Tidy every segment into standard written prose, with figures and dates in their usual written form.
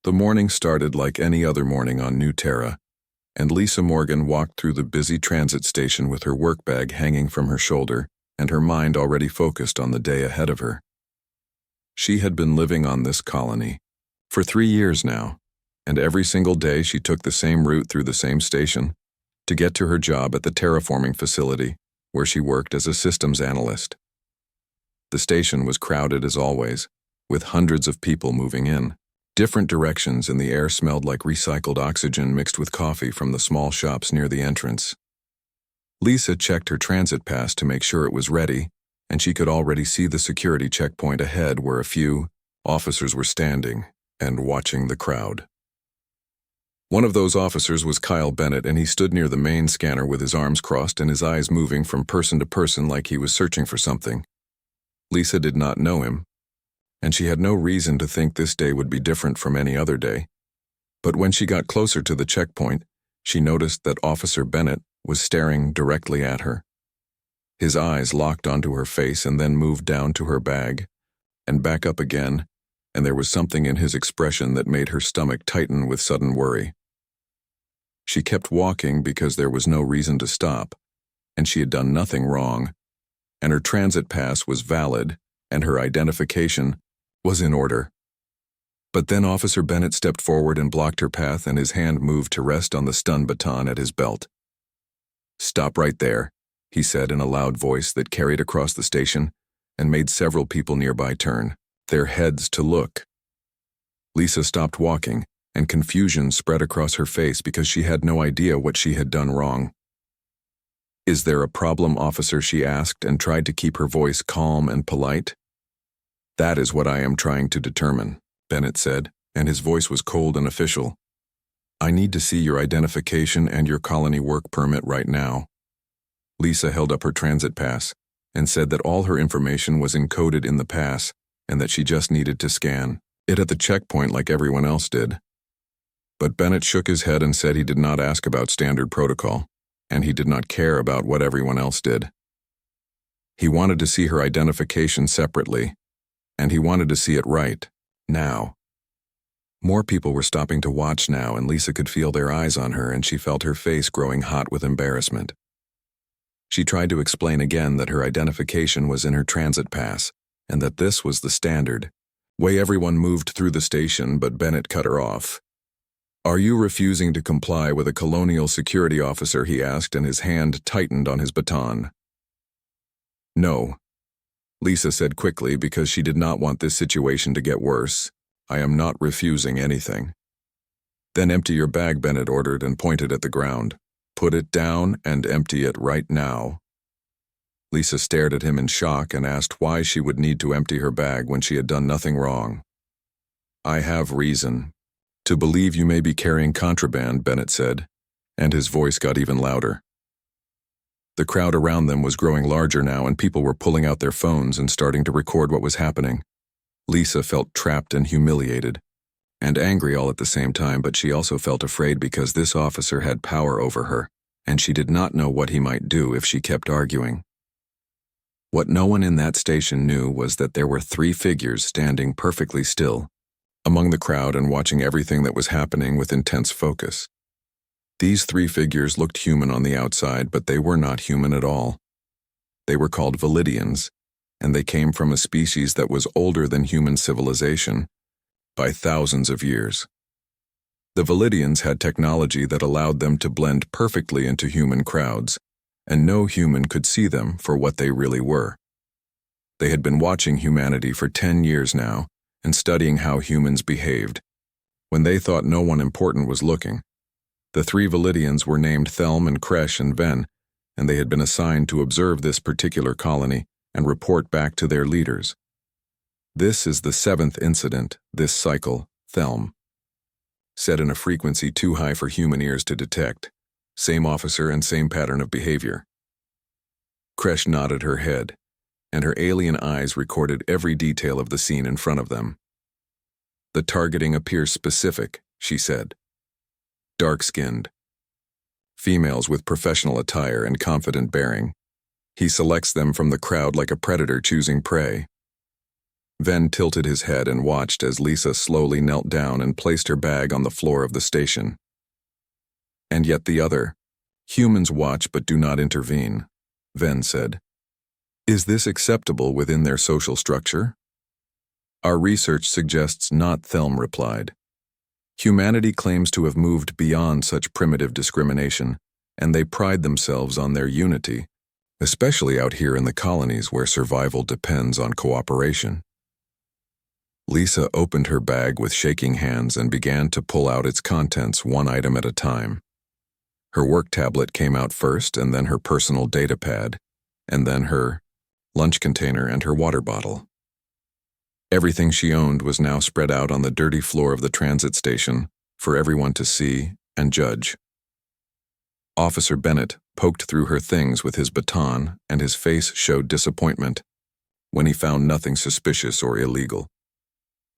The morning started like any other morning on New Terra, and Lisa Morgan walked through the busy transit station with her work bag hanging from her shoulder and her mind already focused on the day ahead of her. She had been living on this colony for 3 years now, and every single day she took the same route through the same station to get to her job at the terraforming facility where she worked as a systems analyst. The station was crowded as always, with hundreds of people moving in different directions, and the air smelled like recycled oxygen mixed with coffee from the small shops near the entrance. Lisa checked her transit pass to make sure it was ready, and she could already see the security checkpoint ahead where a few officers were standing and watching the crowd. One of those officers was Kyle Bennett, and he stood near the main scanner with his arms crossed and his eyes moving from person to person like he was searching for something. Lisa did not know him, and she had no reason to think this day would be different from any other day. But when she got closer to the checkpoint, she noticed that Officer Bennett was staring directly at her. His eyes locked onto her face and then moved down to her bag and back up again, and there was something in his expression that made her stomach tighten with sudden worry. She kept walking because there was no reason to stop, and she had done nothing wrong, and her transit pass was valid, and her identification was in order. But then Officer Bennett stepped forward and blocked her path, and his hand moved to rest on the stun baton at his belt. "Stop right there," he said in a loud voice that carried across the station and made several people nearby turn their heads to look. Lisa stopped walking, and confusion spread across her face because she had no idea what she had done wrong. "Is there a problem, officer?" she asked, and tried to keep her voice calm and polite. "That is what I am trying to determine," Bennett said, and his voice was cold and official. "I need to see your identification and your colony work permit right now." Lisa held up her transit pass and said that all her information was encoded in the pass and that she just needed to scan it at the checkpoint like everyone else did. But Bennett shook his head and said he did not ask about standard protocol, and he did not care about what everyone else did. He wanted to see her identification separately, and he wanted to see it right, now. More people were stopping to watch now, and Lisa could feel their eyes on her, and she felt her face growing hot with embarrassment. She tried to explain again that her identification was in her transit pass, and that this was the standard way everyone moved through the station, but Bennett cut her off. "Are you refusing to comply with a colonial security officer?" he asked, and his hand tightened on his baton. "No," Lisa said quickly because she did not want this situation to get worse. "I am not refusing anything." "Then empty your bag," Bennett ordered and pointed at the ground. "Put it down and empty it right now." Lisa stared at him in shock and asked why she would need to empty her bag when she had done nothing wrong. "I have reason to believe you may be carrying contraband," Bennett said, and his voice got even louder. The crowd around them was growing larger now, and people were pulling out their phones and starting to record what was happening. Lisa felt trapped and humiliated, and angry all at the same time, but she also felt afraid because this officer had power over her, and she did not know what he might do if she kept arguing. What no one in that station knew was that there were 3 figures standing perfectly still among the crowd and watching everything that was happening with intense focus. These 3 figures looked human on the outside, but they were not human at all. They were called Validians, and they came from a species that was older than human civilization by thousands of years. The Validians had technology that allowed them to blend perfectly into human crowds, and no human could see them for what they really were. They had been watching humanity for 10 years now and studying how humans behaved. When they thought no one important was looking, the 3 Validians were named Thelm and Kresh and Ven, and they had been assigned to observe this particular colony and report back to their leaders. "This is the 7th incident this cycle, Thelm," said in a frequency too high for human ears to detect. Same officer and same pattern of behavior. Kresh nodded her head, and her alien eyes recorded every detail of the scene in front of them. "The targeting appears specific," she said. "Dark-skinned. Females with professional attire and confident bearing. He selects them from the crowd like a predator choosing prey. Ven tilted his head and watched as Lisa slowly knelt down and placed her bag on the floor of the station. And yet the other, humans watch but do not intervene, Ven said. Is this acceptable within their social structure? Our research suggests not, Thelm replied. Humanity claims to have moved beyond such primitive discrimination, and they pride themselves on their unity, especially out here in the colonies where survival depends on cooperation. Lisa opened her bag with shaking hands and began to pull out its contents one item at a time. Her work tablet came out first, and then her personal data pad, and then her lunch container and her water bottle. Everything she owned was now spread out on the dirty floor of the transit station for everyone to see and judge. Officer Bennett poked through her things with his baton, and his face showed disappointment when he found nothing suspicious or illegal.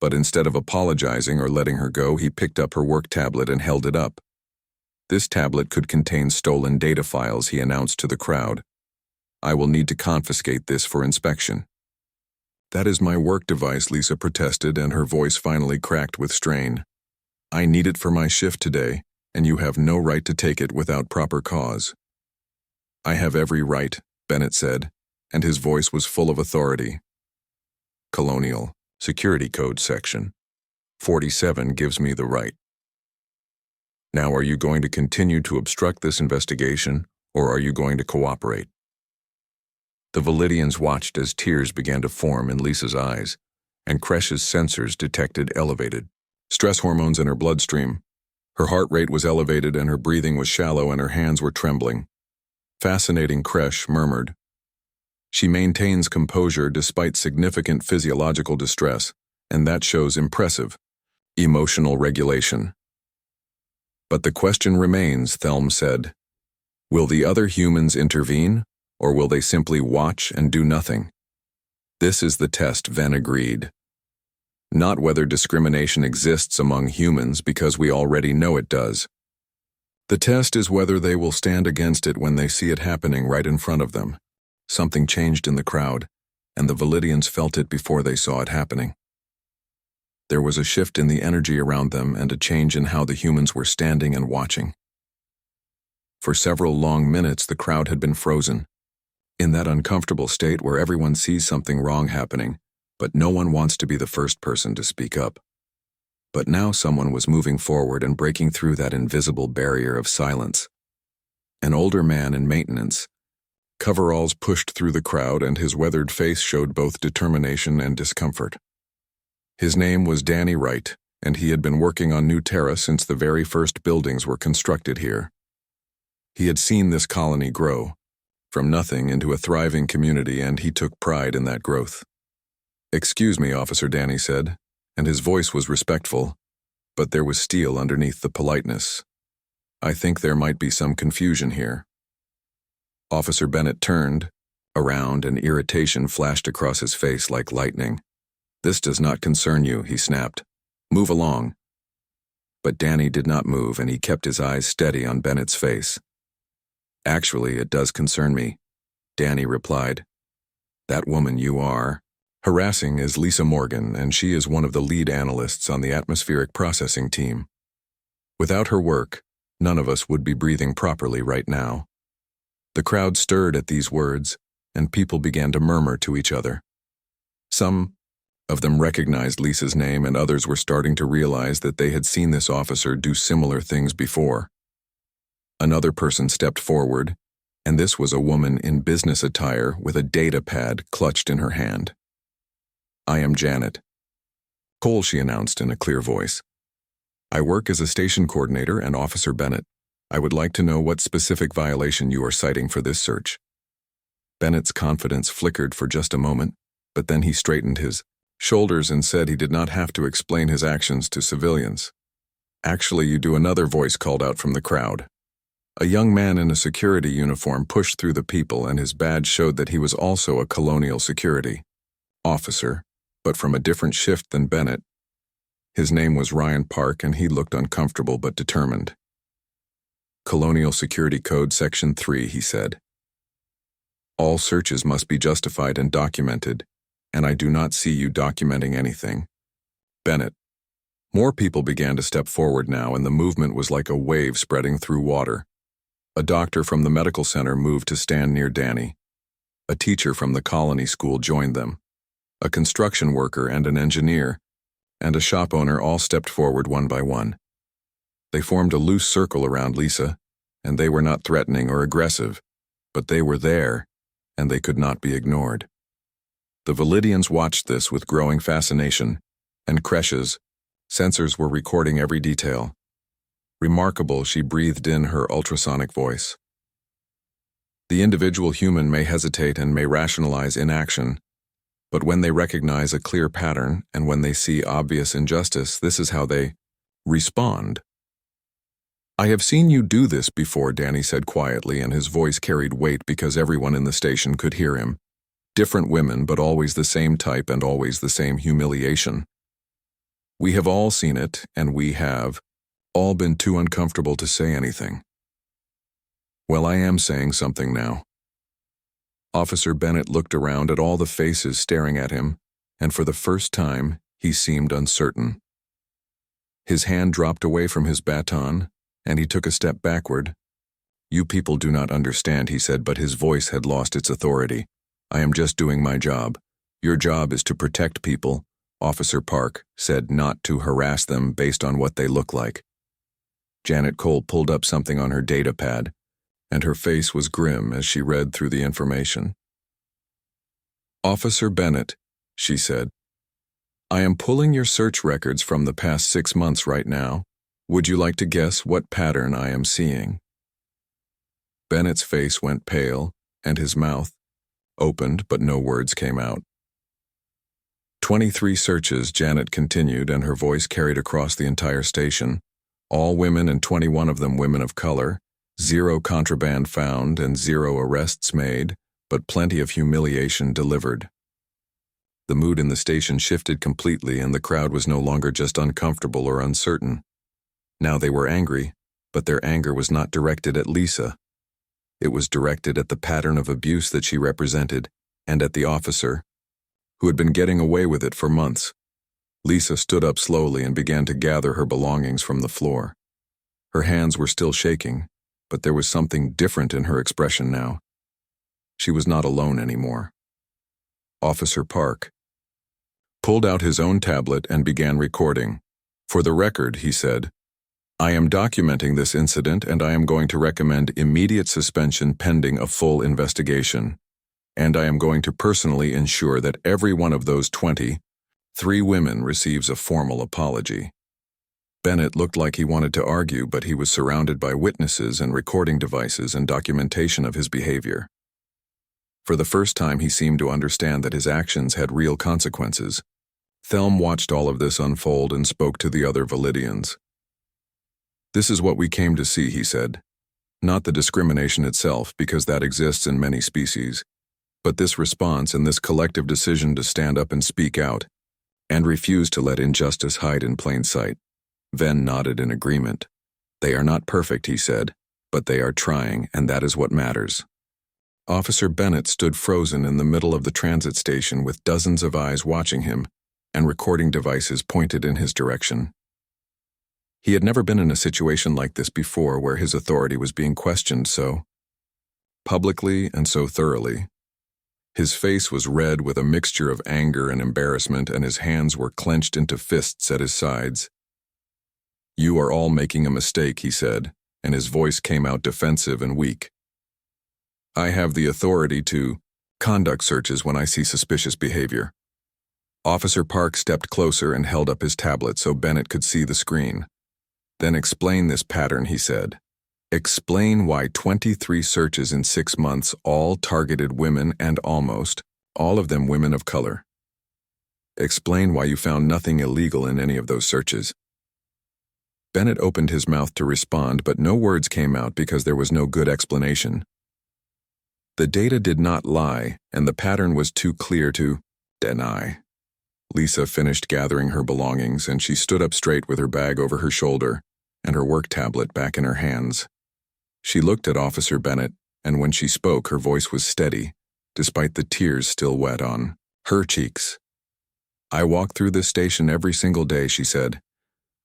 But instead of apologizing or letting her go, he picked up her work tablet and held it up. This tablet could contain stolen data files, he announced to the crowd. I will need to confiscate this for inspection. That is my work device, Lisa protested, and her voice finally cracked with strain. I need it for my shift today, and you have no right to take it without proper cause. I have every right, Bennett said, and his voice was full of authority. Colonial Security Code Section 47 gives me the right. Now, are you going to continue to obstruct this investigation, or are you going to cooperate? The Validians watched as tears began to form in Lisa's eyes, and Kresh's sensors detected elevated stress hormones in her bloodstream. Her heart rate was elevated and her breathing was shallow and her hands were trembling. Fascinating, Kresh murmured. She maintains composure despite significant physiological distress, and that shows impressive emotional regulation. But the question remains, Thelm said. Will the other humans intervene, or will they simply watch and do nothing? This is the test, Ven agreed. Not whether discrimination exists among humans, because we already know it does. The test is whether they will stand against it when they see it happening right in front of them. Something changed in the crowd, and the Validians felt it before they saw it happening. There was a shift in the energy around them and a change in how the humans were standing and watching. For several long minutes, the crowd had been frozen, in that uncomfortable state where everyone sees something wrong happening, but no one wants to be the first person to speak up. But now someone was moving forward and breaking through that invisible barrier of silence. An older man in maintenance. Coveralls pushed through the crowd, and his weathered face showed both determination and discomfort. His name was Danny Wright, and he had been working on New Terra since the very first buildings were constructed here. He had seen this colony grow, from nothing into a thriving community, and he took pride in that growth. Excuse me, Officer, Danny said, and his voice was respectful, but there was steel underneath the politeness. I think there might be some confusion here. Officer Bennett turned around, and irritation flashed across his face like lightning. This does not concern you, he snapped. Move along. But Danny did not move, and he kept his eyes steady on Bennett's face. Actually, it does concern me, Danny replied. That woman you are harassing is Lisa Morgan, and she is one of the lead analysts on the atmospheric processing team. Without her work, none of us would be breathing properly right now. The crowd stirred at these words, and people began to murmur to each other. Some of them recognized Lisa's name, and others were starting to realize that they had seen this officer do similar things before. Another person stepped forward, and this was a woman in business attire with a data pad clutched in her hand. I am Janet Cole, she announced in a clear voice. I work as a station coordinator and Officer Bennett. I would like to know what specific violation you are citing for this search. Bennett's confidence flickered for just a moment, but then he straightened his shoulders and said he did not have to explain his actions to civilians. Actually, you do, another voice called out from the crowd. A young man in a security uniform pushed through the people, and his badge showed that he was also a colonial security officer, but from a different shift than Bennett. His name was Ryan Park, and he looked uncomfortable but determined. Colonial Security Code Section 3, he said. All searches must be justified and documented, and I do not see you documenting anything. Bennett. More people began to step forward now, and the movement was like a wave spreading through water. A doctor from the medical center moved to stand near Danny. A teacher from the colony school joined them. A construction worker and an engineer, and a shop owner all stepped forward one by one. They formed a loose circle around Lisa, and they were not threatening or aggressive, but they were there, and they could not be ignored. The Validians watched this with growing fascination, and Kresh's sensors were recording every detail. Remarkable, she breathed in her ultrasonic voice. The individual human may hesitate and may rationalize inaction, but when they recognize a clear pattern and when they see obvious injustice, this is how they respond. I have seen you do this before, Danny said quietly, and his voice carried weight because everyone in the station could hear him. Different women, but always the same type and always the same humiliation. We have all seen it, and we have all been too uncomfortable to say anything. Well, I am saying something now. Officer Bennett looked around at all the faces staring at him, and for the first time, he seemed uncertain. His hand dropped away from his baton, and he took a step backward. You people do not understand, he said, but his voice had lost its authority. I am just doing my job. Your job is to protect people, Officer Park said, not to harass them based on what they look like. Janet Cole pulled up something on her data pad, and her face was grim as she read through the information. Officer Bennett, she said, I am pulling your search records from the past 6 months right now. Would you like to guess what pattern I am seeing? Bennett's face went pale, and his mouth opened, but no words came out. 23 searches, Janet continued, and her voice carried across the entire station. All women, and 21 of them women of color. 0 contraband found and 0 arrests made, but plenty of humiliation delivered. The mood in the station shifted completely, and the crowd was no longer just uncomfortable or uncertain. Now they were angry, but their anger was not directed at Lisa. It was directed at the pattern of abuse that she represented, and at the officer, who had been getting away with it for months. Lisa stood up slowly and began to gather her belongings from the floor. Her hands were still shaking, but there was something different in her expression now. She was not alone anymore. Officer Park pulled out his own tablet and began recording. For the record, he said, I am documenting this incident, and I am going to recommend immediate suspension pending a full investigation. And I am going to personally ensure that every one of those 23 women receives a formal apology. Bennett looked like he wanted to argue, but he was surrounded by witnesses and recording devices and documentation of his behavior. For the first time, he seemed to understand that his actions had real consequences. Thelm watched all of this unfold and spoke to the other Validians. This is what we came to see, he said. Not the discrimination itself, because that exists in many species, but this response and this collective decision to stand up and speak out, and refuse to let injustice hide in plain sight. Venn nodded in agreement. They are not perfect, he said, but they are trying, and that is what matters. Officer Bennett stood frozen in the middle of the transit station with dozens of eyes watching him, and recording devices pointed in his direction. He had never been in a situation like this before, where his authority was being questioned so publicly and so thoroughly. His face was red with a mixture of anger and embarrassment, and his hands were clenched into fists at his sides. You are all making a mistake, he said, and his voice came out defensive and weak. I have the authority to conduct searches when I see suspicious behavior. Officer Park stepped closer and held up his tablet so Bennett could see the screen. Then explain this pattern, he said. Explain why 23 searches in 6 months all targeted women, and almost all of them women of color. Explain why you found nothing illegal in any of those searches. Bennett opened his mouth to respond, but no words came out because there was no good explanation. The data did not lie, and the pattern was too clear to deny. Lisa finished gathering her belongings, and she stood up straight with her bag over her shoulder and her work tablet back in her hands. She looked at Officer Bennett, and when she spoke, her voice was steady, despite the tears still wet on Her cheeks. I walk through this station every single day, she said.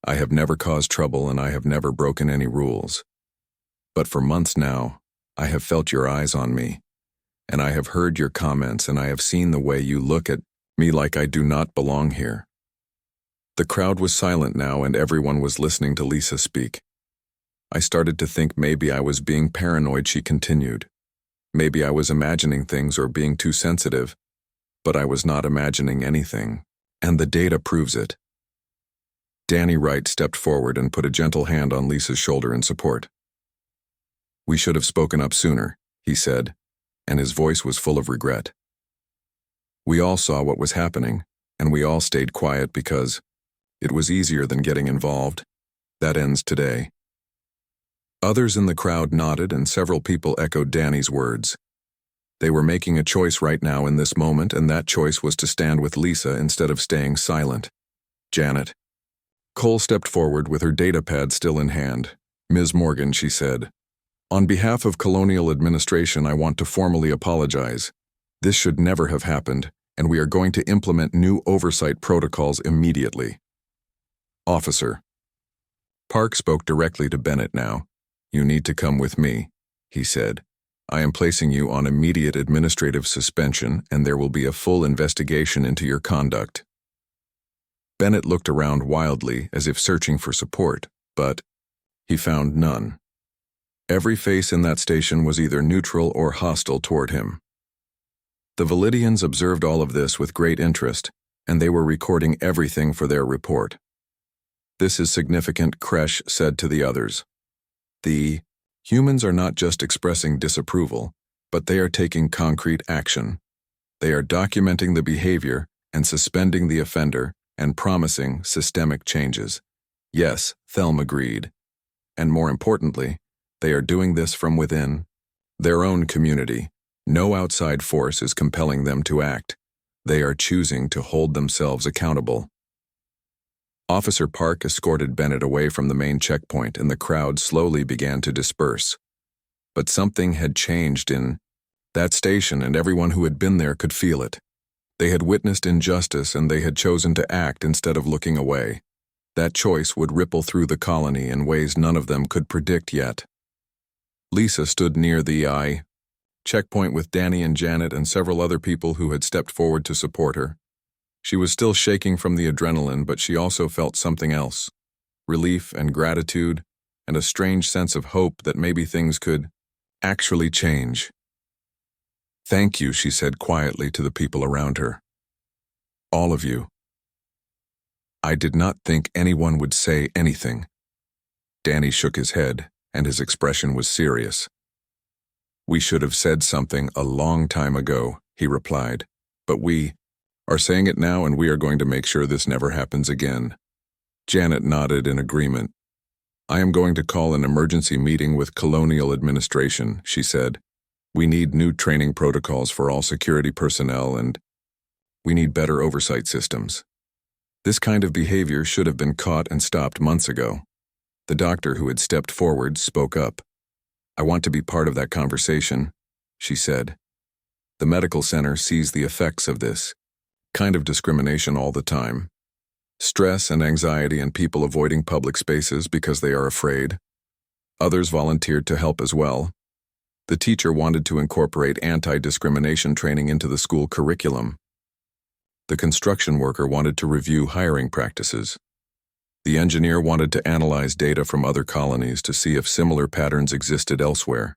I have never caused trouble and I have never broken any rules. But for months now, I have felt your eyes on me, and I have heard your comments and I have seen the way you look at me like I do not belong here. The crowd was silent now and everyone was listening to Lisa speak. I started to think maybe I was being paranoid, she continued. Maybe I was imagining things or being too sensitive, but I was not imagining anything, and the data proves it. Danny Wright stepped forward and put a gentle hand on Lisa's shoulder in support. We should have spoken up sooner, he said, and his voice was full of regret. We all saw what was happening, and we all stayed quiet because it was easier than getting involved. That ends today. Others in the crowd nodded and several people echoed Danny's words. They were making a choice right now in this moment, and that choice was to stand with Lisa instead of staying silent. Janet. Cole stepped forward with her data pad still in hand. Ms. Morgan, she said, on behalf of Colonial Administration, I want to formally apologize. This should never have happened, and we are going to implement new oversight protocols immediately. Officer. Park spoke directly to Bennett now. You need to come with me, he said. I am placing you on immediate administrative suspension, and there will be a full investigation into your conduct. Bennett looked around wildly as if searching for support, but he found none. Every face in that station was either neutral or hostile toward him. The Validians observed all of this with great interest, and they were recording everything for their report. This is significant, Kresh said to the others. The humans are not just expressing disapproval, but they are taking concrete action. They are documenting the behavior and suspending the offender and promising systemic changes. Yes, Thelm agreed. And more importantly, they are doing this from within their own community. No outside force is compelling them to act. They are choosing to hold themselves accountable. Officer Park escorted Bennett away from the main checkpoint, and the crowd slowly began to disperse. But something had changed in that station, and everyone who had been there could feel it. They had witnessed injustice, and they had chosen to act instead of looking away. That choice would ripple through the colony in ways none of them could predict yet. Lisa stood near the checkpoint with Danny and Janet and several other people who had stepped forward to support her. She was still shaking from the adrenaline, but she also felt something else. Relief and gratitude, and a strange sense of hope that maybe things could actually change. Thank you, she said quietly to the people around her. All of you. I did not think anyone would say anything. Danny shook his head, and his expression was serious. We should have said something a long time ago, he replied, but we are saying it now, and we are going to make sure this never happens again. Janet nodded in agreement. I am going to call an emergency meeting with Colonial Administration, she said. We need new training protocols for all security personnel, and we need better oversight systems. This kind of behavior should have been caught and stopped months ago. The doctor who had stepped forward spoke up. I want to be part of that conversation, she said. The medical center sees the effects of this kind of discrimination all the time. Stress and anxiety and people avoiding public spaces because they are afraid. Others volunteered to help as well. The teacher wanted to incorporate anti-discrimination training into the school curriculum. The construction worker wanted to review hiring practices. The engineer wanted to analyze data from other colonies to see if similar patterns existed elsewhere.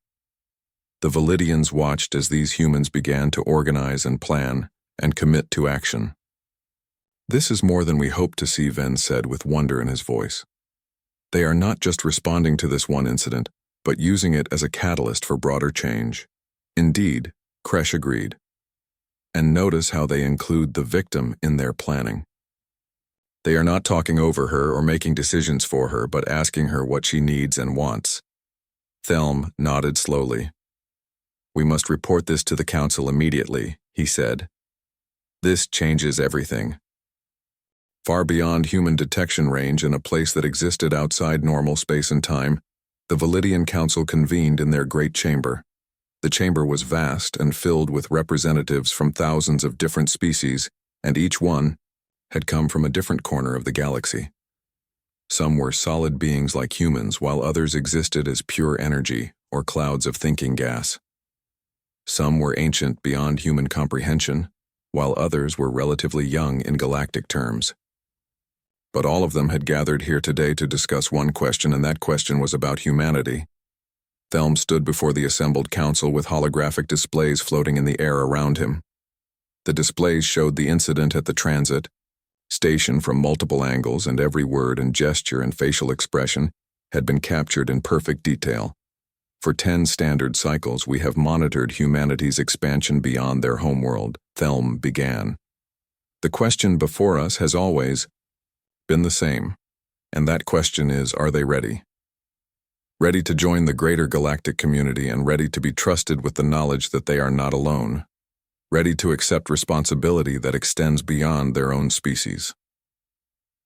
The Validians watched as these humans began to organize and plan and commit to action. This is more than we hoped to see, Venn said with wonder in his voice. They are not just responding to this one incident, but using it as a catalyst for broader change. Indeed, Kresh agreed. And notice how they include the victim in their planning. They are not talking over her or making decisions for her, but asking her what she needs and wants. Thelm nodded slowly. We must report this to the council immediately, he said. This changes everything. Far beyond human detection range in a place that existed outside normal space and time, the Validian Council convened in their great chamber. The chamber was vast and filled with representatives from thousands of different species, and each one had come from a different corner of the galaxy. Some were solid beings like humans, while others existed as pure energy or clouds of thinking gas. Some were ancient beyond human comprehension, while others were relatively young in galactic terms. But all of them had gathered here today to discuss one question, and that question was about humanity. Thelm stood before the assembled council with holographic displays floating in the air around him. The displays showed the incident at the transit station from multiple angles, and every word and gesture and facial expression had been captured in perfect detail. For 10 standard cycles, we have monitored humanity's expansion beyond their homeworld, Thelm began. The question before us has always been the same, and that question is, are they ready? Ready to join the greater galactic community and ready to be trusted with the knowledge that they are not alone. Ready to accept responsibility that extends beyond their own species.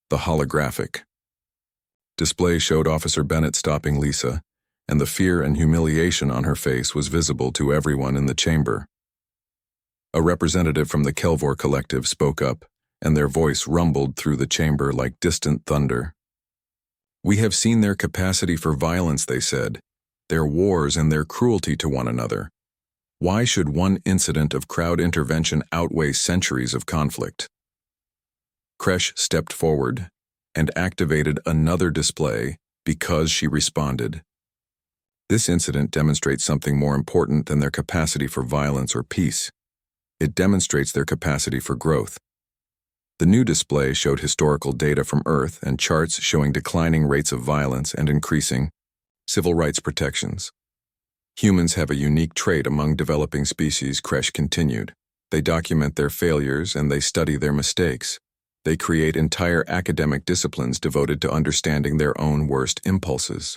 The holographic display showed Officer Bennett stopping Lisa, and the fear and humiliation on her face was visible to everyone in the chamber. A representative from the Kelvor Collective spoke up, and their voice rumbled through the chamber like distant thunder. We have seen their capacity for violence, they said, their wars and their cruelty to one another. Why should one incident of crowd intervention outweigh centuries of conflict? Kresh stepped forward and activated another display because she responded. This incident demonstrates something more important than their capacity for violence or peace. It demonstrates their capacity for growth. The new display showed historical data from Earth and charts showing declining rates of violence and increasing civil rights protections. Humans have a unique trait among developing species, Kresh continued. They document their failures and they study their mistakes. They create entire academic disciplines devoted to understanding their own worst impulses.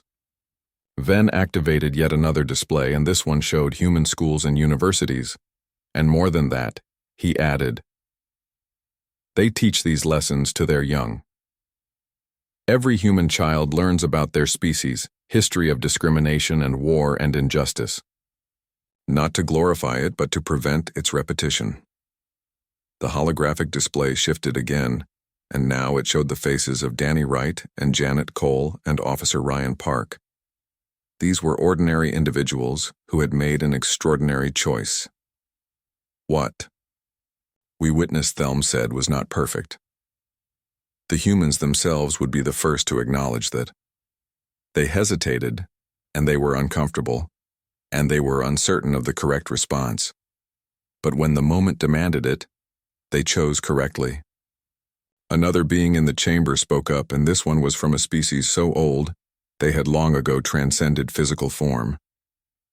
Ven activated yet another display, and this one showed human schools and universities. And more than that, he added, they teach these lessons to their young. Every human child learns about their species, history of discrimination and war and injustice. Not to glorify it, but to prevent its repetition. The holographic display shifted again, and now it showed the faces of Danny Wright and Janet Cole and Officer Ryan Park. These were ordinary individuals who had made an extraordinary choice. What we witnessed, Thelm said, was not perfect. The humans themselves would be the first to acknowledge that. They hesitated, and they were uncomfortable, and they were uncertain of the correct response. But when the moment demanded it, they chose correctly. Another being in the chamber spoke up, and this one was from a species so old, they had long ago transcended physical form.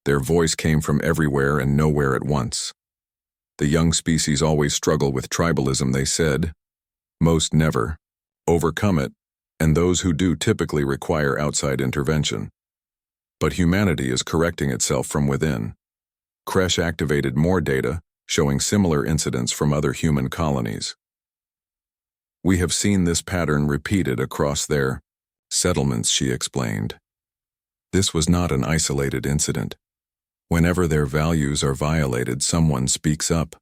Their voice came from everywhere and nowhere at once. The young species always struggle with tribalism, they said. Most never overcome it, and those who do typically require outside intervention. But humanity is correcting itself from within. Kresh activated more data, showing similar incidents from other human colonies. We have seen this pattern repeated across their settlements, she explained. This was not an isolated incident. Whenever their values are violated, someone speaks up.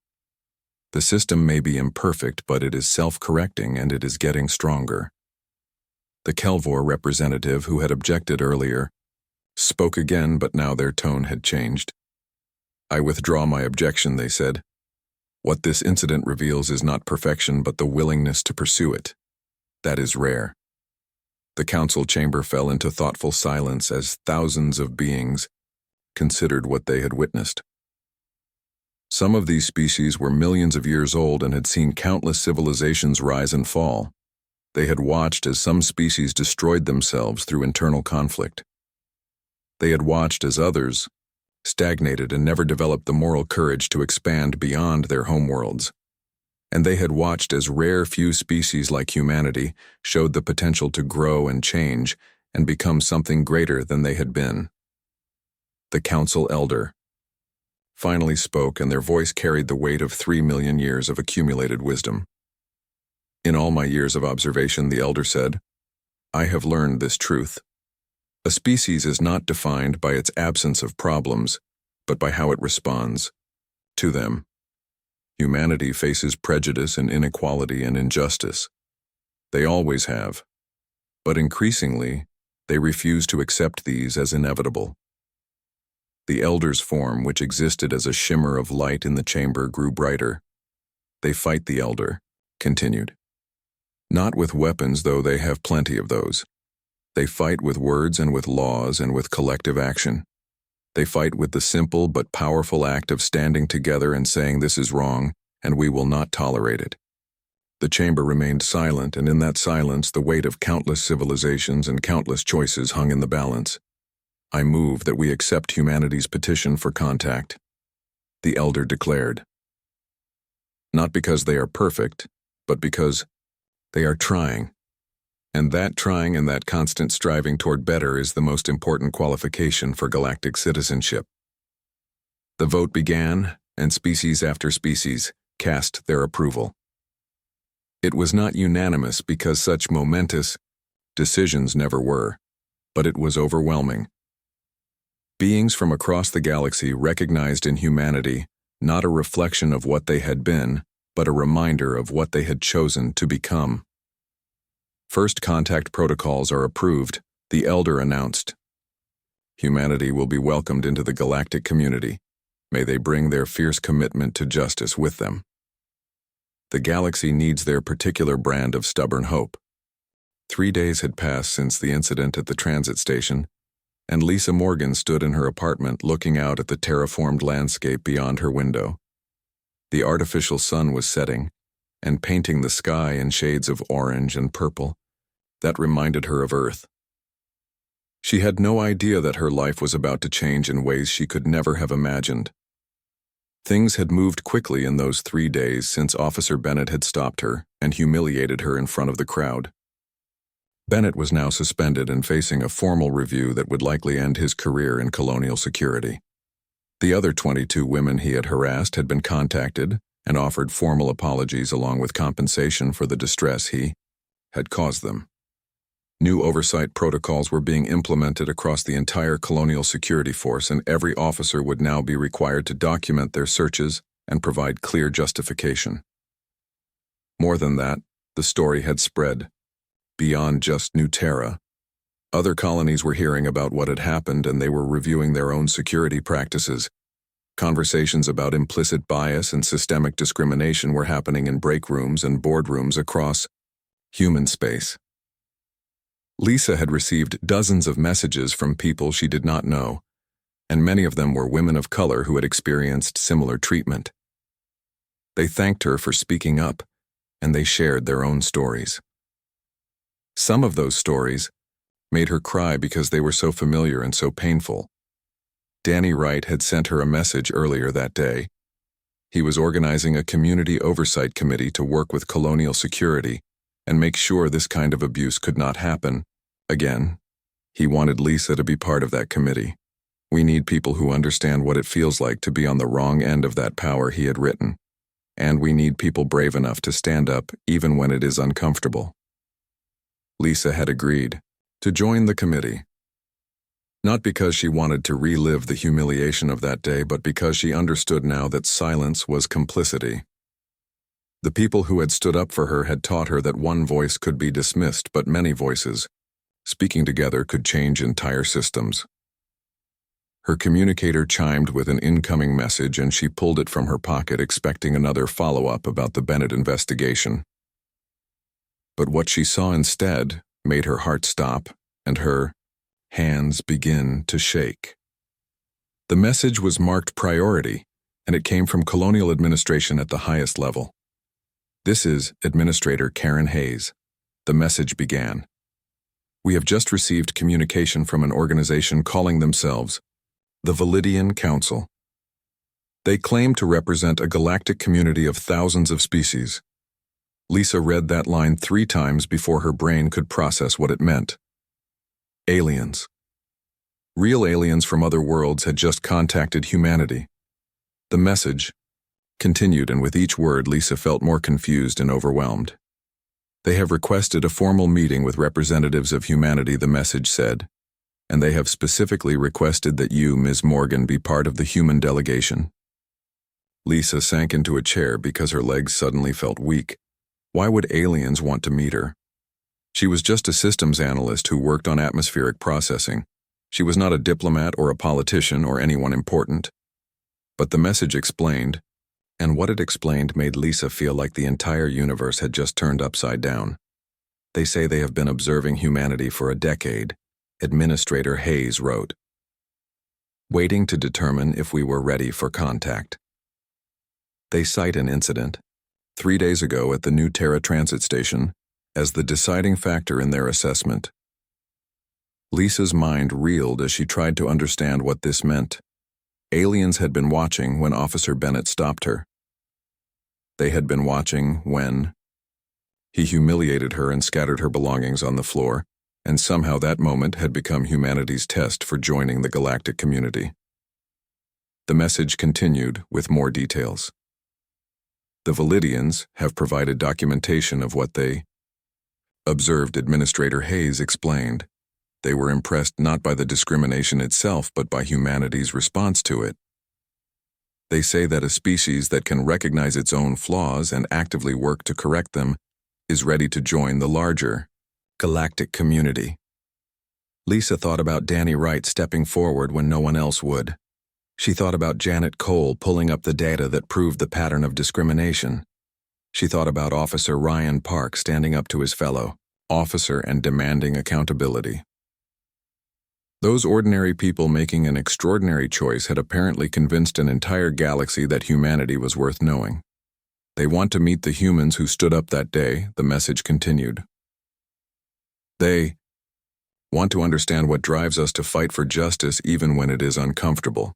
The system may be imperfect, but it is self-correcting and it is getting stronger. The Kelvor representative, who had objected earlier, spoke again, but now their tone had changed. I withdraw my objection, they said. What this incident reveals is not perfection, but the willingness to pursue it. That is rare. The council chamber fell into thoughtful silence as thousands of beings considered what they had witnessed. Some of these species were millions of years old and had seen countless civilizations rise and fall. They had watched as some species destroyed themselves through internal conflict. They had watched as others stagnated and never developed the moral courage to expand beyond their homeworlds. And they had watched as rare few species like humanity showed the potential to grow and change and become something greater than they had been. The council elder finally spoke, and their voice carried the weight of 3 million years of accumulated wisdom. In all my years of observation, the elder said, I have learned this truth. A species is not defined by its absence of problems, but by how it responds to them. Humanity faces prejudice and inequality and injustice. They always have. But increasingly, they refuse to accept these as inevitable. The Elder's form, which existed as a shimmer of light in the chamber, grew brighter. They fight the Elder, continued. Not with weapons, though they have plenty of those. They fight with words and with laws and with collective action. They fight with the simple but powerful act of standing together and saying this is wrong, and we will not tolerate it. The chamber remained silent, and in that silence the weight of countless civilizations and countless choices hung in the balance. I move that we accept humanity's petition for contact, the Elder declared. Not because they are perfect, but because they are trying. And that trying and that constant striving toward better is the most important qualification for galactic citizenship. The vote began, and species after species cast their approval. It was not unanimous because such momentous decisions never were, but it was overwhelming. Beings from across the galaxy recognized in humanity not a reflection of what they had been, but a reminder of what they had chosen to become. First contact protocols are approved, the Elder announced. Humanity will be welcomed into the galactic community. May they bring their fierce commitment to justice with them. The galaxy needs their particular brand of stubborn hope. 3 days had passed since the incident at the transit station, and Lisa Morgan stood in her apartment looking out at the terraformed landscape beyond her window. The artificial sun was setting, and painting the sky in shades of orange and purple that reminded her of Earth. She had no idea that her life was about to change in ways she could never have imagined. Things had moved quickly in those 3 days since Officer Bennett had stopped her and humiliated her in front of the crowd. Bennett was now suspended and facing a formal review that would likely end his career in colonial security. The other 22 women he had harassed had been contacted and offered formal apologies along with compensation for the distress he had caused them. New oversight protocols were being implemented across the entire colonial security force, and every officer would now be required to document their searches and provide clear justification. More than that, the story had spread beyond just New Terra. Other colonies were hearing about what had happened, and they were reviewing their own security practices. Conversations about implicit bias and systemic discrimination were happening in break rooms and boardrooms across human space. Lisa had received dozens of messages from people she did not know, and many of them were women of color who had experienced similar treatment. They thanked her for speaking up, and they shared their own stories. Some of those stories made her cry because they were so familiar and so painful. Danny Wright had sent her a message earlier that day. He was organizing a community oversight committee to work with colonial security and make sure this kind of abuse could not happen again. He wanted Lisa to be part of that committee. We need people who understand what it feels like to be on the wrong end of that power, he had written. And we need people brave enough to stand up even when it is uncomfortable. Lisa had agreed to join the committee. Not because she wanted to relive the humiliation of that day, but because she understood now that silence was complicity. The people who had stood up for her had taught her that one voice could be dismissed, but many voices, speaking together, could change entire systems. Her communicator chimed with an incoming message, and she pulled it from her pocket, expecting another follow-up about the Bennett investigation. But what she saw instead made her heart stop and her hands begin to shake. The message was marked priority, and it came from colonial administration at the highest level. "This is Administrator Karen Hayes." The message began. "We have just received communication from an organization calling themselves the Validian Council. They claim to represent a galactic community of thousands of species." Lisa read that line 3 times before her brain could process what it meant. Aliens. Real aliens from other worlds had just contacted humanity. The message continued, and with each word Lisa felt more confused and overwhelmed. "They have requested a formal meeting with representatives of humanity," the message said. and they have specifically requested that you, Ms. Morgan, be part of the human delegation. Lisa sank into a chair because her legs suddenly felt weak. Why would aliens want to meet her? She was just a systems analyst who worked on atmospheric processing. She was not a diplomat or a politician or anyone important. But the message explained, and what it explained made Lisa feel like the entire universe had just turned upside down. They say they have been observing humanity for a decade, Administrator Hayes wrote, waiting to determine if we were ready for contact. They cite an incident 3 days ago at the New Terra transit station as the deciding factor in their assessment. Lisa's mind reeled as she tried to understand what this meant. Aliens had been watching when Officer Bennett stopped her. They had been watching when he humiliated her and scattered her belongings on the floor, and somehow that moment had become humanity's test for joining the galactic community. The message continued with more details. The Validians have provided documentation of what they observed, Administrator Hayes explained. They were impressed not by the discrimination itself but by humanity's response to it. They say that a species that can recognize its own flaws and actively work to correct them is ready to join the larger galactic community. Lisa thought about Danny Wright stepping forward when no one else would. She thought about Janet Cole pulling up the data that proved the pattern of discrimination. She thought about Officer Ryan Park standing up to his fellow officer and demanding accountability. Those ordinary people making an extraordinary choice had apparently convinced an entire galaxy that humanity was worth knowing. They want to meet the humans who stood up that day, the message continued. They want to understand what drives us to fight for justice even when it is uncomfortable.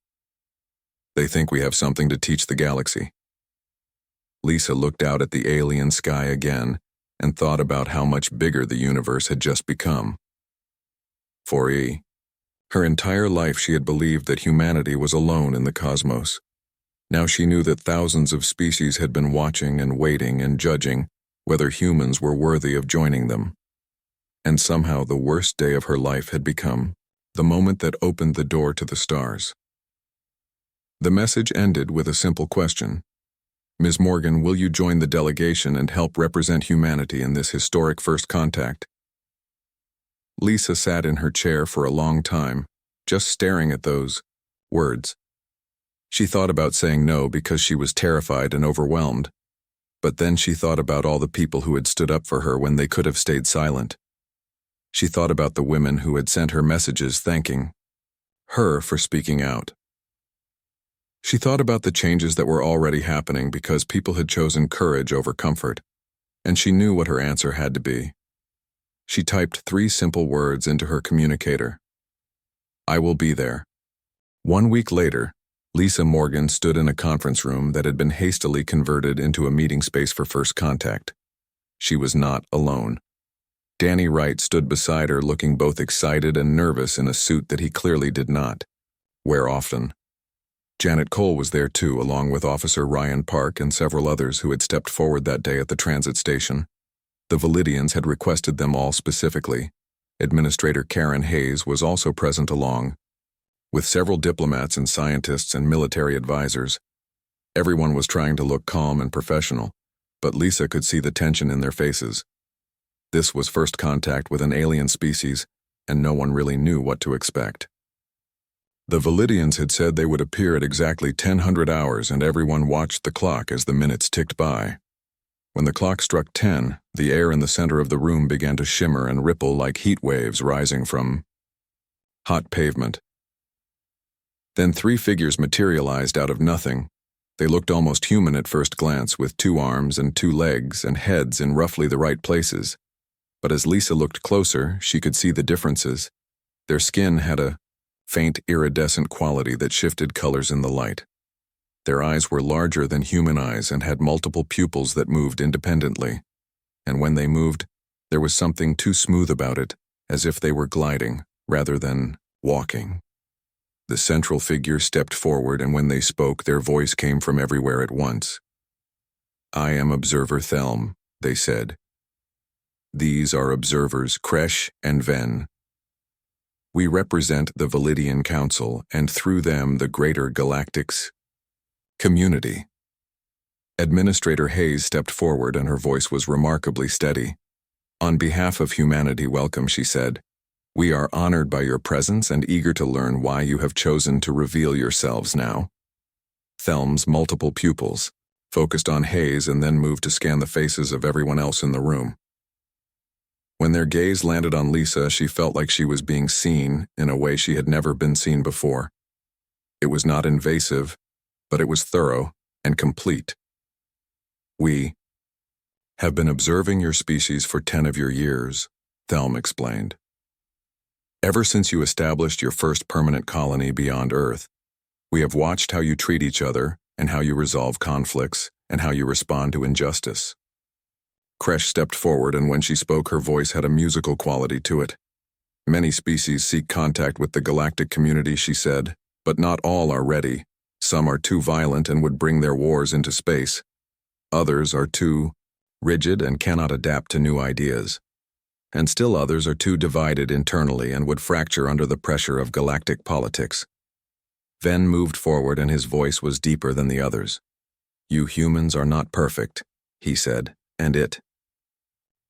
They think we have something to teach the galaxy. Lisa looked out at the alien sky again and thought about how much bigger the universe had just become. For her entire life she had believed that humanity was alone in the cosmos. Now she knew that thousands of species had been watching and waiting and judging whether humans were worthy of joining them. And somehow the worst day of her life had become the moment that opened the door to the stars. The message ended with a simple question. Ms. Morgan, will you join the delegation and help represent humanity in this historic first contact? Lisa sat in her chair for a long time, just staring at those words. She thought about saying no because she was terrified and overwhelmed, but then she thought about all the people who had stood up for her when they could have stayed silent. She thought about the women who had sent her messages thanking her for speaking out. She thought about the changes that were already happening because people had chosen courage over comfort, and she knew what her answer had to be. She typed 3 simple words into her communicator. I will be there. 1 week later, Lisa Morgan stood in a conference room that had been hastily converted into a meeting space for first contact. She was not alone. Danny Wright stood beside her looking both excited and nervous in a suit that he clearly did not wear often. Janet Cole was there too, along with Officer Ryan Park and several others who had stepped forward that day at the transit station. The Validians had requested them all specifically. Administrator Karen Hayes was also present along with several diplomats and scientists and military advisors. Everyone was trying to look calm and professional, but Lisa could see the tension in their faces. This was first contact with an alien species, and no one really knew what to expect. The Validians had said they would appear at exactly 1000 hours, and everyone watched the clock as the minutes ticked by. When the clock struck 10, the air in the center of the room began to shimmer and ripple like heat waves rising from hot pavement. Then 3 figures materialized out of nothing. They looked almost human at first glance, with 2 arms and 2 legs and heads in roughly the right places. But as Lisa looked closer, she could see the differences. Their skin had a faint iridescent quality that shifted colors in the light. Their eyes were larger than human eyes and had multiple pupils that moved independently. And when they moved, there was something too smooth about it, as if they were gliding rather than walking. The central figure stepped forward, and when they spoke, their voice came from everywhere at once. I am Observer Thelm, they said. These are observers Kresh and Ven. We represent the Validian Council and through them the greater galactic's community. Administrator Hayes stepped forward and her voice was remarkably steady. On behalf of humanity, welcome, she said. We are honored by your presence and eager to learn why you have chosen to reveal yourselves now. Thelm's multiple pupils focused on Hayes and then moved to scan the faces of everyone else in the room. When their gaze landed on Lisa, she felt like she was being seen in a way she had never been seen before. It was not invasive, but it was thorough and complete. We have been observing your species for 10 of your years, Thelm explained. Ever since you established your first permanent colony beyond Earth, we have watched how you treat each other and how you resolve conflicts and how you respond to injustice. Kresh stepped forward, and when she spoke, her voice had a musical quality to it. Many species seek contact with the galactic community, she said, but not all are ready. Some are too violent and would bring their wars into space. Others are too rigid and cannot adapt to new ideas. And still others are too divided internally and would fracture under the pressure of galactic politics. Ven moved forward and his voice was deeper than the others. You humans are not perfect, he said, and it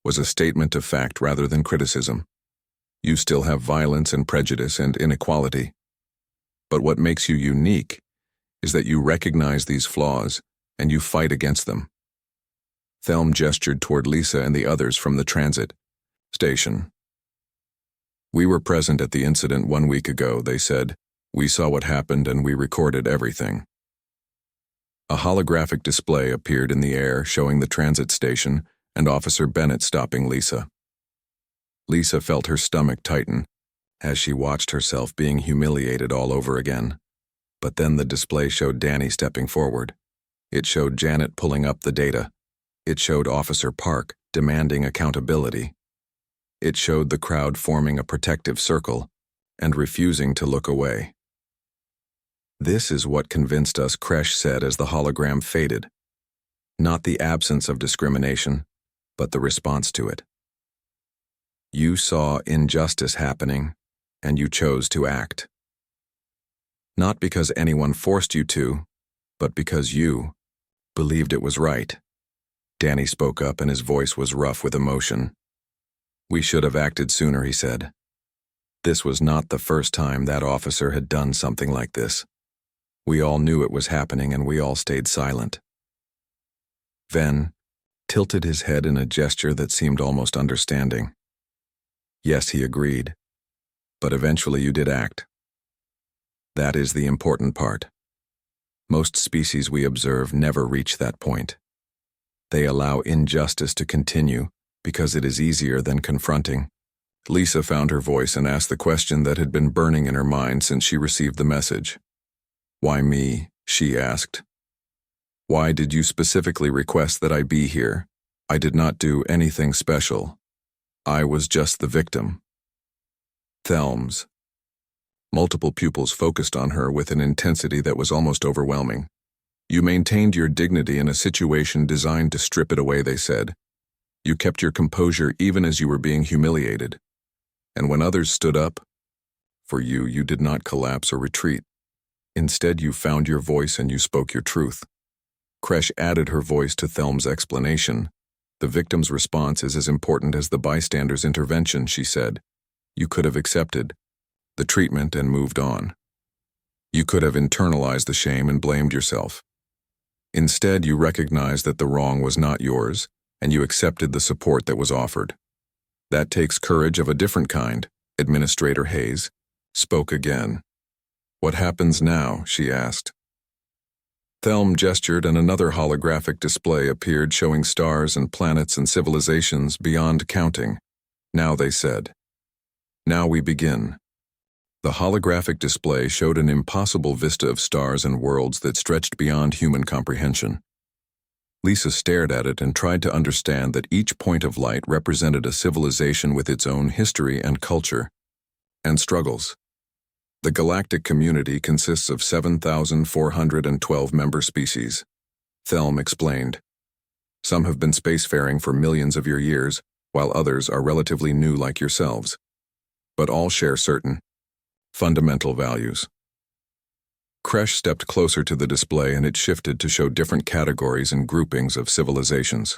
was a statement of fact rather than criticism. You still have violence and prejudice and inequality. But what makes you unique is that you recognize these flaws and you fight against them. Thelm gestured toward Lisa and the others from the transit station. We were present at the incident 1 week ago, they said. We saw what happened and we recorded everything. A holographic display appeared in the air showing the transit station and Officer Bennett stopping Lisa. Lisa felt her stomach tighten as she watched herself being humiliated all over again. But then the display showed Danny stepping forward. It showed Janet pulling up the data. It showed Officer Park demanding accountability. It showed the crowd forming a protective circle and refusing to look away. This is what convinced us, Kresh said as the hologram faded. Not the absence of discrimination, but the response to it. You saw injustice happening, and you chose to act. Not because anyone forced you to, but because you believed it was right. Danny spoke up and his voice was rough with emotion. We should have acted sooner, he said. This was not the first time that officer had done something like this. We all knew it was happening and we all stayed silent. Ven tilted his head in a gesture that seemed almost understanding. Yes, he agreed. But eventually you did act. That is the important part. Most species we observe never reach that point. They allow injustice to continue because it is easier than confronting. Lisa found her voice and asked the question that had been burning in her mind since she received the message. Why me? She asked. Why did you specifically request that I be here? I did not do anything special. I was just the victim. Thelm's multiple pupils focused on her with an intensity that was almost overwhelming. You maintained your dignity in a situation designed to strip it away, they said. You kept your composure even as you were being humiliated. And when others stood up, for you, you did not collapse or retreat. Instead, you found your voice and you spoke your truth. Kresh added her voice to Thelm's explanation. The victim's response is as important as the bystander's intervention, she said. You could have accepted the treatment and moved on. You could have internalized the shame and blamed yourself. Instead, you recognized that the wrong was not yours, and you accepted the support that was offered. That takes courage of a different kind, Administrator Hayes spoke again. What happens now? She asked. Thelm gestured and another holographic display appeared showing stars and planets and civilizations beyond counting. Now, they said. Now we begin. The holographic display showed an impossible vista of stars and worlds that stretched beyond human comprehension. Lisa stared at it and tried to understand that each point of light represented a civilization with its own history and culture and struggles. The galactic community consists of 7,412 member species. Thelm explained. Some have been spacefaring for millions of your years, while others are relatively new like yourselves. But all share certain Fundamental values. Kresh stepped closer to the display and it shifted to show different categories and groupings of civilizations.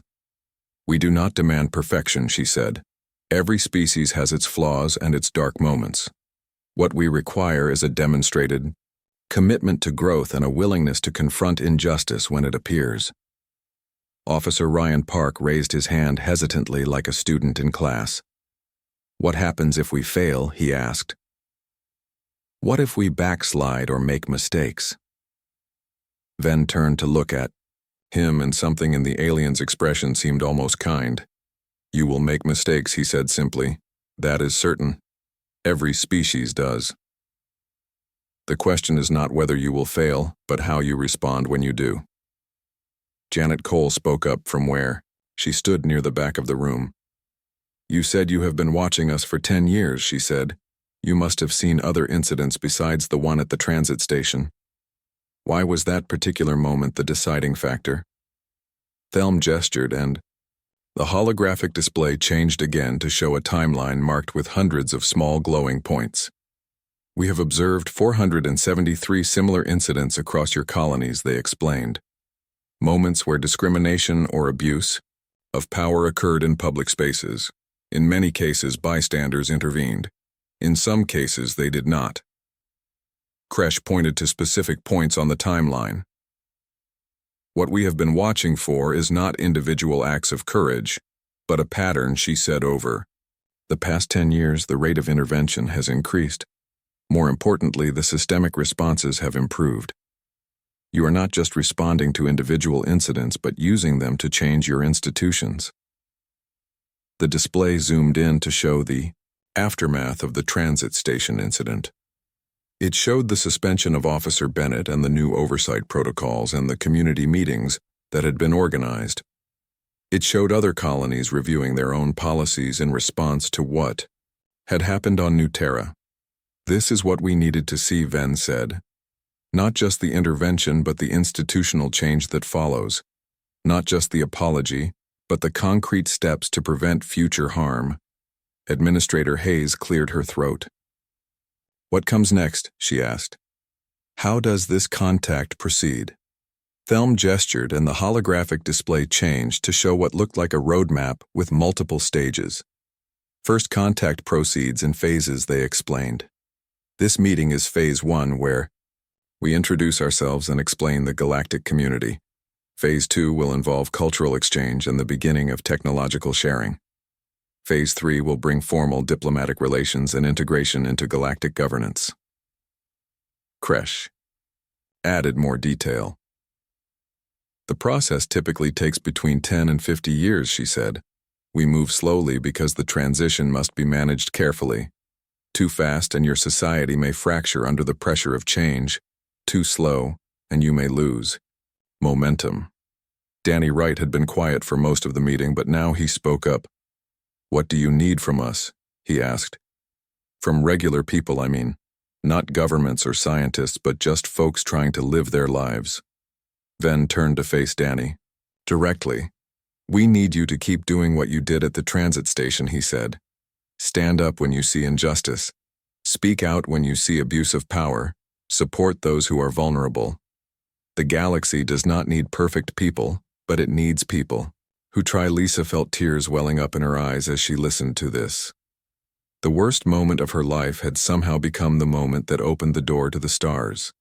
We do not demand perfection, she said. Every species has its flaws and its dark moments. What we require is a demonstrated commitment to growth and a willingness to confront injustice when it appears. Officer Ryan Park raised his hand hesitantly like a student in class. What happens if we fail? He asked. What if we backslide or make mistakes? Ven turned to look at him, and something in the alien's expression seemed almost kind. You will make mistakes, he said simply. That is certain. Every species does. The question is not whether you will fail, but how you respond when you do. Janet Cole spoke up from where she stood near the back of the room. You said you have been watching us for 10 years, she said. You must have seen other incidents besides the one at the transit station. Why was that particular moment the deciding factor? Thelm gestured and the holographic display changed again to show a timeline marked with hundreds of small glowing points. We have observed 473 similar incidents across your colonies, they explained. Moments where discrimination or abuse of power occurred in public spaces. In many cases, bystanders intervened. In some cases, they did not. Kresh pointed to specific points on the timeline. What we have been watching for is not individual acts of courage, but a pattern, she said over the past 10 years, the rate of intervention has increased. More importantly, the systemic responses have improved. You are not just responding to individual incidents, but using them to change your institutions. The display zoomed in to show the aftermath of the transit station incident. It showed the suspension of Officer Bennett and the new oversight protocols and the community meetings that had been organized. It showed other colonies reviewing their own policies in response to what had happened on New Terra. This is what we needed to see, Ven said. Not just the intervention, but the institutional change that follows. Not just the apology, but the concrete steps to prevent future harm. Administrator Hayes cleared her throat. What comes next? She asked. How does this contact proceed? Thelm gestured and the holographic display changed to show what looked like a roadmap with multiple stages. First contact proceeds in phases, they explained. This meeting is phase 1, where we introduce ourselves and explain the galactic community. Phase 2 will involve cultural exchange and the beginning of technological sharing. Phase 3 will bring formal diplomatic relations and integration into galactic governance. Kresh added more detail. The process typically takes between 10 and 50 years, she said. We move slowly because the transition must be managed carefully. Too fast and your society may fracture under the pressure of change. Too slow, and you may lose momentum. Danny Wright had been quiet for most of the meeting, but now he spoke up. What do you need from us? He asked. From regular people, I mean. Not governments or scientists, but just folks trying to live their lives. Ven turned to face Danny. Directly. We need you to keep doing what you did at the transit station, he said. Stand up when you see injustice. Speak out when you see abuse of power. Support those who are vulnerable. The galaxy does not need perfect people, but it needs people who try. Lisa felt tears welling up in her eyes as she listened to this. The worst moment of her life had somehow become the moment that opened the door to the stars.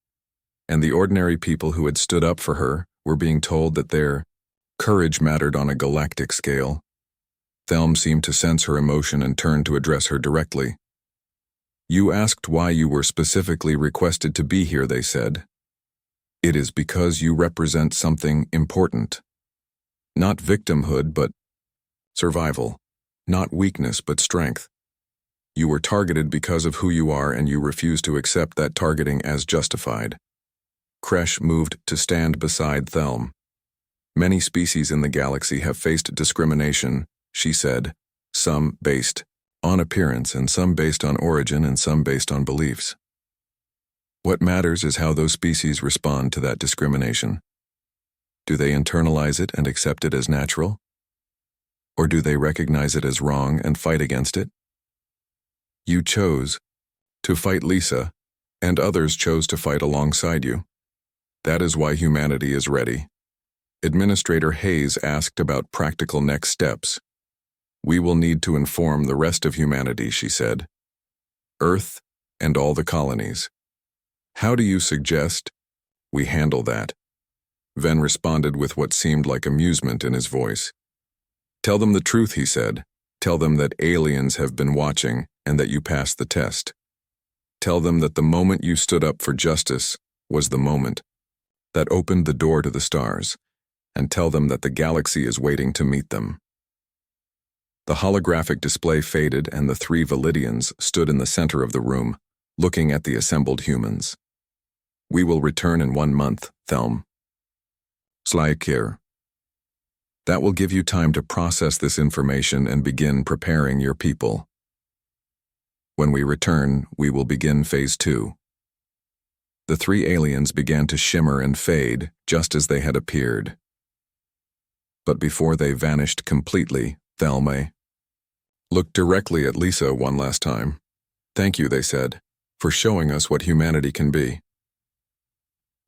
And the ordinary people who had stood up for her were being told that their courage mattered on a galactic scale. Thelm seemed to sense her emotion and turned to address her directly. You asked why you were specifically requested to be here, they said. It is because you represent something important. Not victimhood, but survival. Not weakness, but strength. You were targeted because of who you are, and you refuse to accept that targeting as justified. Kresh moved to stand beside Thelm. Many species in the galaxy have faced discrimination, she said, some based on appearance and some based on origin and some based on beliefs. What matters is how those species respond to that discrimination. Do they internalize it and accept it as natural? Or do they recognize it as wrong and fight against it? You chose To fight Lisa, and others chose to fight alongside you. That is why humanity is ready. Administrator Hayes asked about practical next steps. We will need to inform the rest of humanity, she said. Earth and all the colonies. How do you suggest we handle that? Ven responded with what seemed like amusement in his voice. Tell them the truth, he said. Tell them that aliens have been watching and that you passed the test. Tell them that the moment you stood up for justice was the moment that opened the door to the stars, and tell them that the galaxy is waiting to meet them. The holographic display faded and the three Validians stood in the center of the room, looking at the assembled humans. We will return in 1 month, Thelm. Slaikir. That will give you time to process this information and begin preparing your people. When we return, we will begin Phase 2. The three aliens began to shimmer and fade just as they had appeared. But before they vanished completely, Thelma looked directly at Lisa one last time. Thank you, they said, for showing us what humanity can be.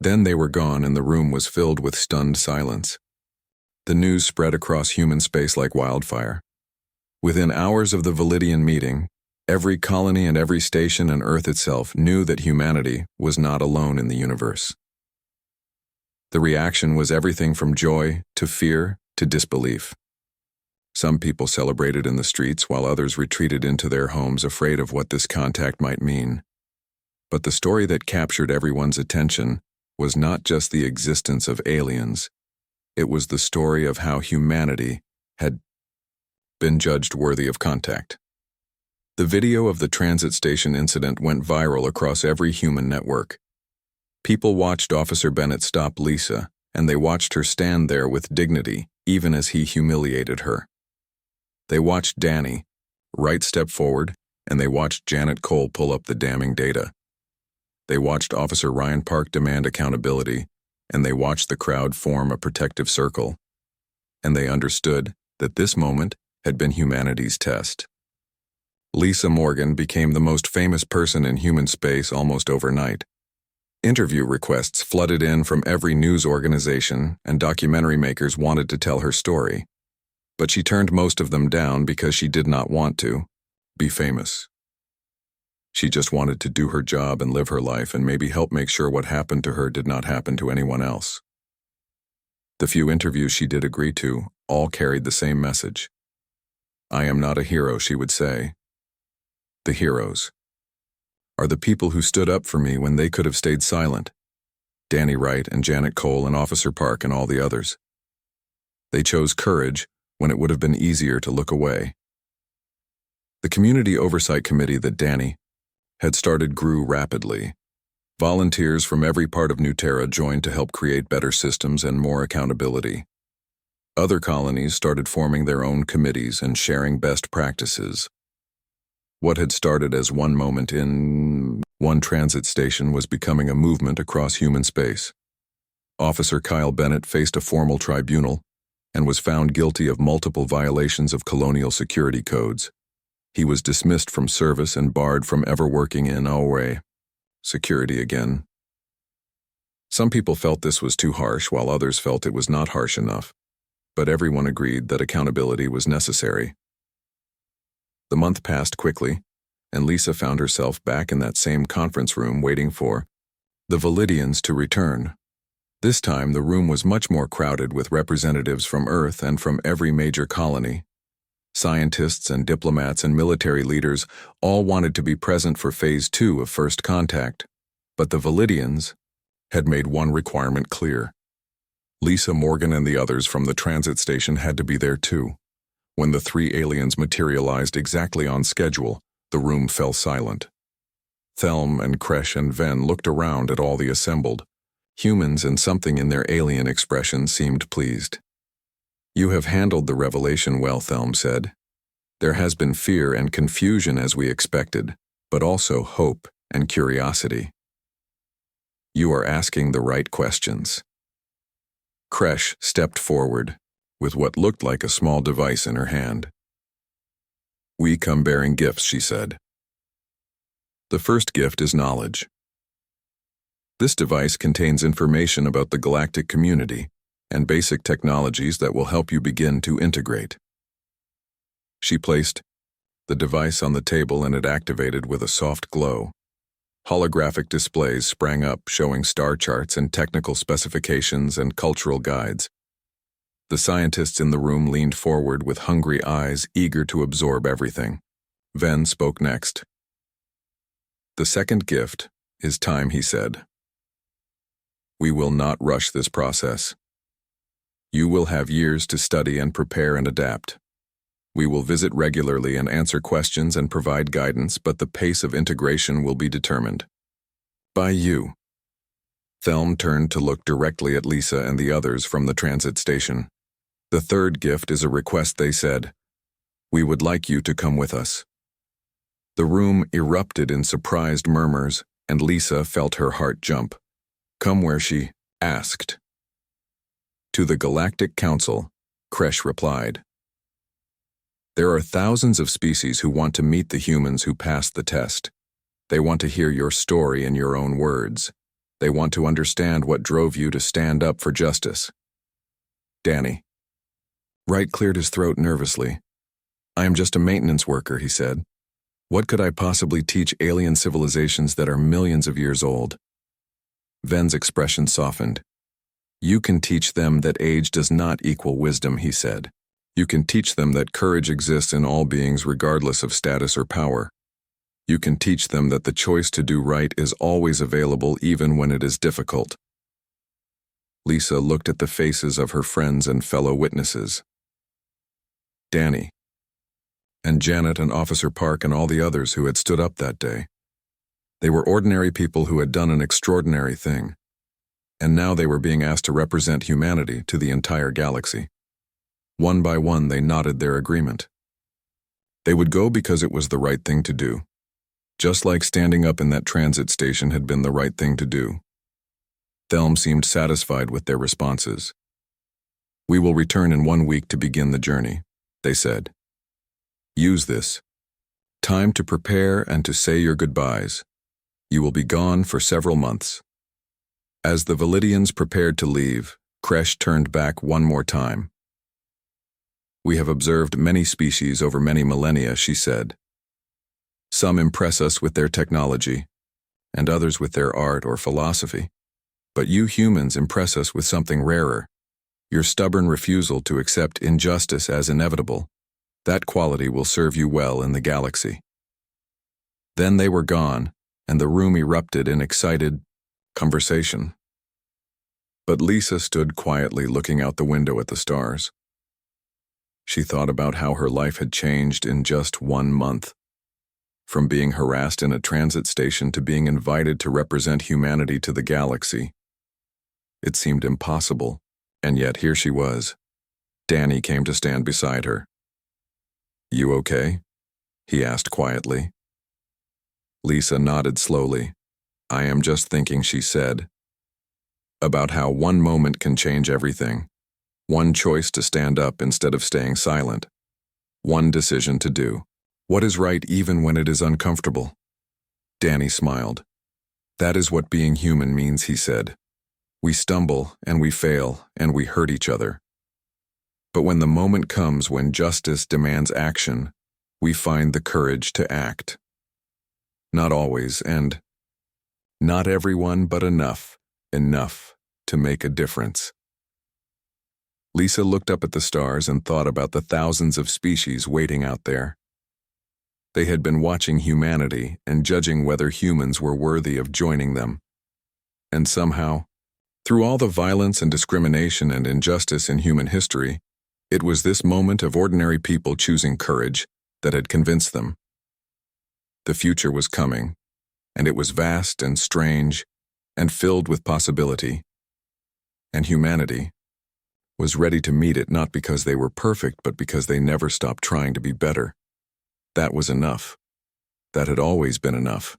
Then they were gone and the room was filled with stunned silence. The news spread across human space like wildfire. Within hours of the Validian meeting, every colony and every station and Earth itself knew that humanity was not alone in the universe. The reaction was everything from joy to fear to disbelief. Some people celebrated in the streets while others retreated into their homes afraid of what this contact might mean. But the story that captured everyone's attention was not just the existence of aliens. It was the story of how humanity had been judged worthy of contact. The video of the transit station incident went viral across every human network. People watched Officer Bennett stop Lisa, and they watched her stand there with dignity, even as he humiliated her. They watched Danny Wright step forward, and they watched Janet Cole pull up the damning data. They watched Officer Ryan Park demand accountability, and they watched the crowd form a protective circle. And they understood that this moment had been humanity's test. Lisa Morgan became the most famous person in human space almost overnight. Interview requests flooded in from every news organization, and documentary makers wanted to tell her story. But she turned most of them down because she did not want to be famous. She just wanted to do her job and live her life and maybe help make sure what happened to her did not happen to anyone else. The few interviews she did agree to all carried the same message. I am not a hero, she would say. The heroes are the people who stood up for me when they could have stayed silent. Danny Wright and Janet Cole and Officer Park and all the others. They chose courage when it would have been easier to look away. The community oversight committee that Danny had started grew rapidly. Volunteers from every part of New Terra joined to help create better systems and more accountability. Other colonies started forming their own committees and sharing best practices. What had started as one moment in one transit station was becoming a movement across human space. Officer Kyle Bennett faced a formal tribunal and was found guilty of multiple violations of colonial security codes. He was dismissed from service and barred from ever working in OA security again. Some people felt this was too harsh, while others felt it was not harsh enough, but everyone agreed that accountability was necessary. The month passed quickly, and Lisa found herself back in that same conference room waiting for the Validians to return. This time, the room was much more crowded with representatives from Earth and from every major colony. Scientists and diplomats and military leaders all wanted to be present for Phase 2 of First Contact, but the Validians had made one requirement clear. Lisa Morgan and the others from the transit station had to be there too. When the three aliens materialized exactly on schedule, the room fell silent. Thelm and Kresh and Ven looked around at all the assembled. Humans and something in their alien expression seemed pleased. You have handled the revelation well, Thelm said. There has been fear and confusion as we expected, but also hope and curiosity. You are asking the right questions. Kresh stepped forward, with what looked like a small device in her hand. We come bearing gifts, she said. The first gift is knowledge. This device contains information about the galactic community and basic technologies that will help you begin to integrate. She placed the device on the table and it activated with a soft glow. Holographic displays sprang up showing star charts and technical specifications and cultural guides. The scientists in the room leaned forward with hungry eyes, eager to absorb everything. Ven spoke next. The second gift is time, he said. We will not rush this process. You will have years to study and prepare and adapt. We will visit regularly and answer questions and provide guidance, but the pace of integration will be determined by you. Thelm turned to look directly at Lisa and the others from the transit station. The third gift is a request, they said. We would like you to come with us. The room erupted in surprised murmurs, and Lisa felt her heart jump. Come where, she asked. To the Galactic Council, Kresh replied. There are thousands of species who want to meet the humans who passed the test. They want to hear your story in your own words. They want to understand what drove you to stand up for justice. Danny. Wright cleared his throat nervously. I am just a maintenance worker, he said. What could I possibly teach alien civilizations that are millions of years old? Ven's expression softened. You can teach them that age does not equal wisdom, he said. You can teach them that courage exists in all beings regardless of status or power. You can teach them that the choice to do right is always available even when it is difficult. Lisa looked at the faces of her friends and fellow witnesses. Danny, and Janet and Officer Park and all the others who had stood up that day. They were ordinary people who had done an extraordinary thing, and now they were being asked to represent humanity to the entire galaxy. One by one, they nodded their agreement. They would go because it was the right thing to do, just like standing up in that transit station had been the right thing to do. Thelm seemed satisfied with their responses. We will return in 1 week to begin the journey, they said. Use this time to prepare and to say your goodbyes. You will be gone for several months. As the Validians prepared to leave, Kresh turned back one more time. We have observed many species over many millennia, she said. Some impress us with their technology, and others with their art or philosophy. But you humans impress us with something rarer, your stubborn refusal to accept injustice as inevitable. That quality will serve you well in the galaxy. Then they were gone, and the room erupted in excited conversation. But Lisa stood quietly looking out the window at the stars. She thought about how her life had changed in just 1 month. From being harassed in a transit station to being invited to represent humanity to the galaxy. It seemed impossible, and yet here she was. Danny came to stand beside her. You okay? He asked quietly. Lisa nodded slowly. I am just thinking, she said, about how one moment can change everything. One choice to stand up instead of staying silent. One decision to do what is right even when it is uncomfortable. Danny smiled. That is what being human means, he said. We stumble and we fail and we hurt each other. But when the moment comes when justice demands action, we find the courage to act. Not always, and not everyone, but enough to make a difference. Lisa looked up at the stars and thought about the thousands of species waiting out there. They had been watching humanity and judging whether humans were worthy of joining them. And somehow, through all the violence and discrimination and injustice in human history, it was this moment of ordinary people choosing courage that had convinced them. The future was coming, and it was vast and strange and filled with possibility. And humanity was ready to meet it, not because they were perfect, but because they never stopped trying to be better. That was enough. That had always been enough.